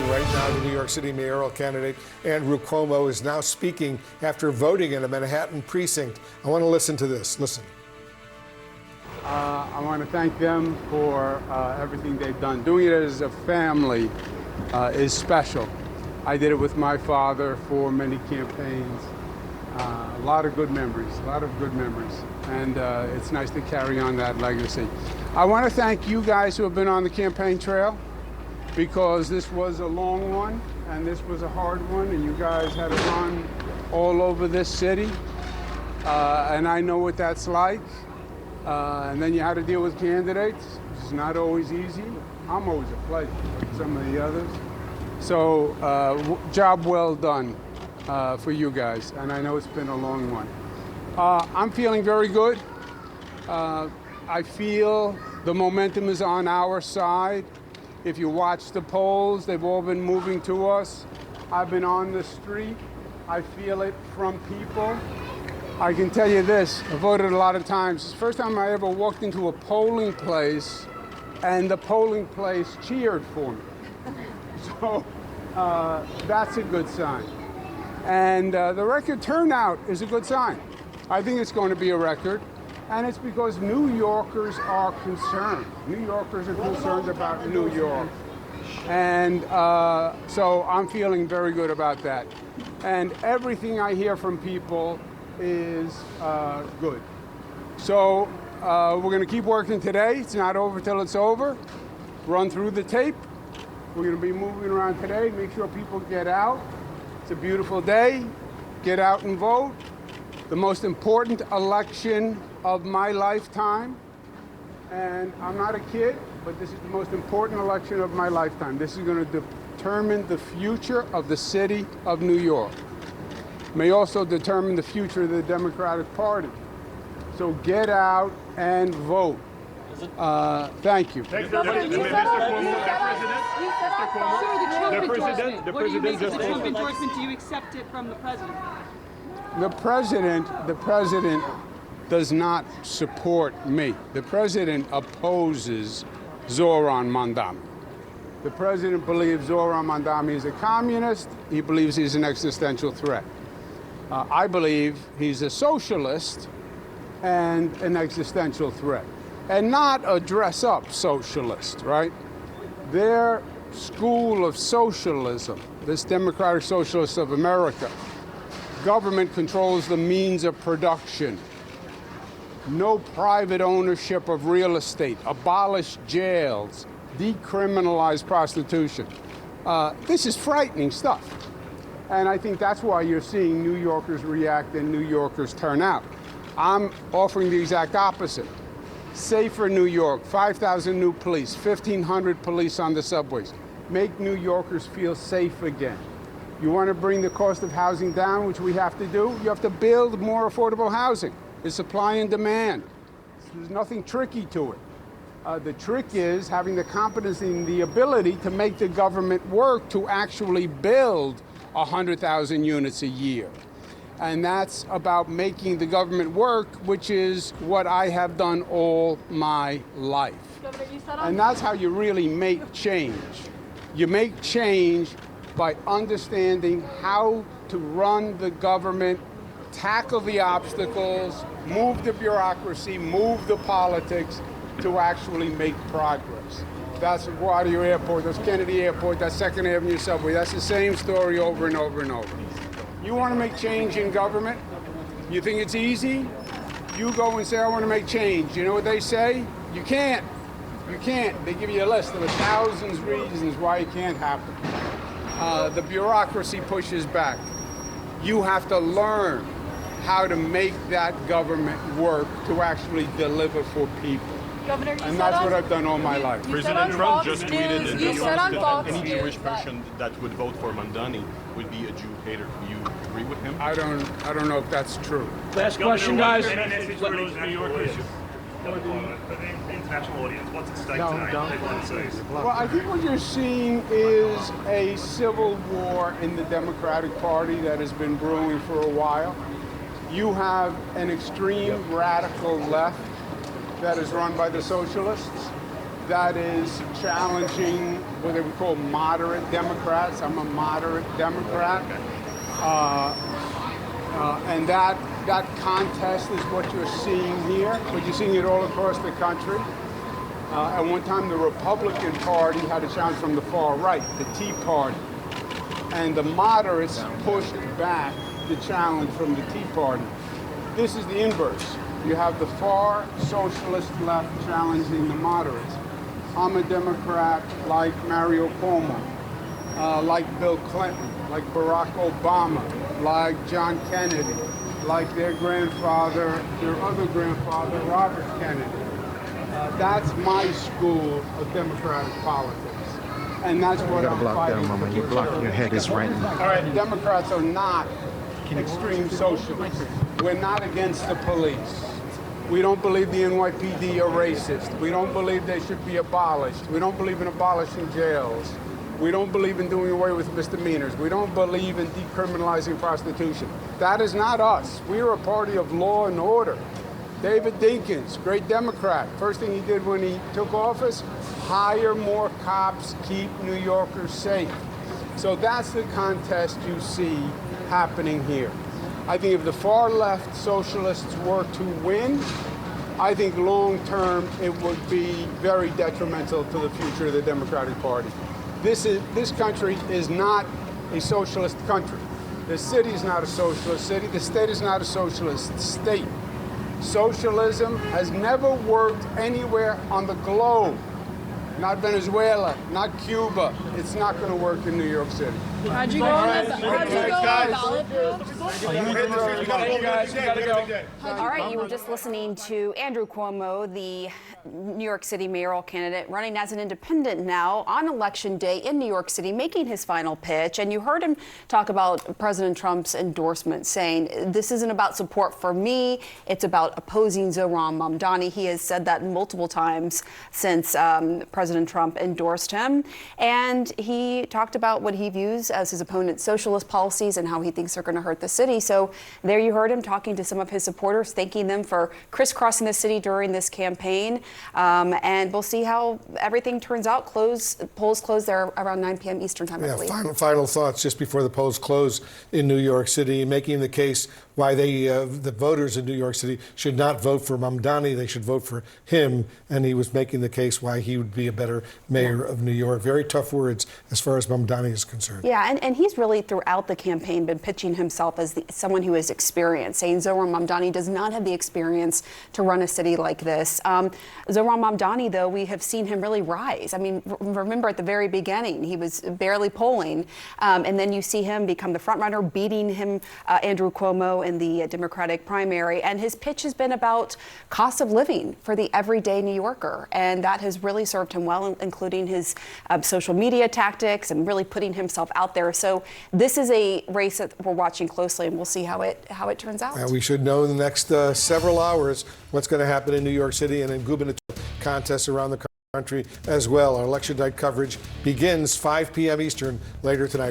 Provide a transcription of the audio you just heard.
right now. The New York City mayoral candidate Andrew Cuomo is now speaking after voting in a Manhattan precinct. I want to listen to this. Listen. I want to thank them for everything they've done. Doing it as a family is special. I did it with my father for many campaigns. A lot of good memories, and it's nice to carry on that legacy. I want to thank you guys who have been on the campaign trail, because this was a long one and this was a hard one, and you guys had to run all over this city, and I know what that's like. And then you had to deal with candidates, which is not always easy. I'm always a pleasure, like some of the others. So job well done for you guys, and I know it's been a long one. I'm feeling very good. I feel the momentum is on our side. If you watch the polls, they've all been moving to us. I've been on the street. I feel it from people. I can tell you this, I voted a lot of times. It's the first time I ever walked into a polling place and the polling place cheered for me. So that's a good sign. And the record turnout is a good sign. I think it's going to be a record. And it's because New Yorkers are concerned. New Yorkers are concerned about New York. And so I'm feeling very good about that. And everything I hear from people is good. So we're going to keep working today. It's not over till it's over. Run through the tape. We're going to be moving around today. Make sure people get out. It's a beautiful day. Get out and vote. The most important election of my lifetime. And I'm not a kid, but this is the most important election of my lifetime. This is going to determine the future of the city of New York. May also determine the future of the Democratic Party. So get out and vote. Thank you. The Trump endorsement, do you accept it from the president? The president does not support me. The president opposes Zohran Mamdani. The president believes Zohran Mamdani is a communist. He believes he's an existential threat. I believe he's a socialist and an existential threat, and not a dress-up socialist, right? Their school of socialism, this Democratic Socialists of America, government controls the means of production. No private ownership of real estate, abolish jails, decriminalize prostitution. This is frightening stuff. And I think that's why you're seeing New Yorkers react and New Yorkers turn out. I'm offering the exact opposite. Safer New York, 5,000 new police, 1,500 police on the subways. Make New Yorkers feel safe again. You want to bring the cost of housing down, which we have to do? You have to build more affordable housing. It's supply and demand. There's nothing tricky to it. The trick is having the competence and the ability to make the government work to actually build 100,000 units a year. And that's about making the government work, which is what I have done all my life. And that's how you really make change. You make change by understanding how to run the government, tackle the obstacles, move the bureaucracy, move the politics to actually make progress. That's LaGuardia Airport, that's Kennedy Airport, that's 2nd Avenue subway. That's the same story over and over and over. You want to make change in government? You think it's easy? You go and say, I want to make change. You know what they say? You can't. You can't. They give you a list of 1,000 reasons why it can't happen. The bureaucracy pushes back. You have to learn how to make that government work to actually deliver for people. Governor, and that's what I've done all my life. President Trump just tweeted in New York that any Jewish person that would vote for Mamdani would be a Jew hater. Do you agree with him? I don't know if that's true. Last question, guys. For the international audience, what's at stake tonight? Well, I think what you're seeing is a civil war in the Democratic Party that has been brewing for a while. You have an extreme radical left that is run by the socialists, that is challenging what they would call moderate Democrats. I'm a moderate Democrat. And that contest is what you're seeing here, but you're seeing it all across the country. At one time, the Republican Party had a challenge from the far right, the Tea Party. And the moderates pushed back the challenge from the Tea Party. This is the inverse. You have the far socialist left challenging the moderates. I'm a Democrat like Mario Cuomo, like Bill Clinton, like Barack Obama, like John Kennedy, like their grandfather, their other grandfather, Robert Kennedy. That's my school of democratic politics. And that's what I'm fighting for. You block your head is right. All right, Democrats are not extreme socialists. We're not against the police. We don't believe the NYPD are racist. We don't believe they should be abolished. We don't believe in abolishing jails. We don't believe in doing away with misdemeanors. We don't believe in decriminalizing prostitution. That is not us. We are a party of law and order. David Dinkins, great Democrat. First thing he did when he took office, hire more cops, keep New Yorkers safe. So that's the contest you see happening here. I think if the far left socialists were to win, I think long term it would be very detrimental to the future of the Democratic Party. This country is not a socialist country. The city is not a socialist city. The state is not a socialist state. Socialism has never worked anywhere on the globe. Not Venezuela, not Cuba. It's not going to work in New York City. How'd you go on the ballot? All right, you were just listening to Andrew Cuomo, the New York City mayoral candidate, running as an independent now on Election Day in New York City, making his final pitch. And you heard him talk about President Trump's endorsement, saying, this isn't about support for me, it's about opposing Zohran Mamdani. He has said that multiple times since President Trump endorsed him. And he talked about what he views as his opponent's socialist policies and how he thinks they're going to hurt the city. So there you heard him talking to some of his supporters, thanking them for crisscrossing the city during this campaign. And we'll see how everything turns out. Polls close there around 9 p.m. Eastern time, I believe. Final thoughts just before the polls close in New York City, making the case why the voters in New York City should not vote for Mamdani. They should vote for him. And he was making the case why he would be a better mayor of New York. Very tough words as far as Mamdani is concerned. Yeah, and he's really throughout the campaign been pitching himself as someone who is experienced, saying Zohran Mamdani does not have the experience to run a city like this. Zohran Mamdani, though, we have seen him really rise. I mean, remember at the very beginning, he was barely polling, and then you see him become the front runner, beating him, Andrew Cuomo, in the Democratic primary. And his pitch has been about cost of living for the everyday New Yorker, and that has really served him well, including his social media tactics and really putting himself out there. So this is a race that we're watching closely, and we'll see how it turns out. We should know in the next several hours what's going to happen in New York City and in gubernatorial contests around the country as well. Our election night coverage begins 5 p.m. Eastern later tonight.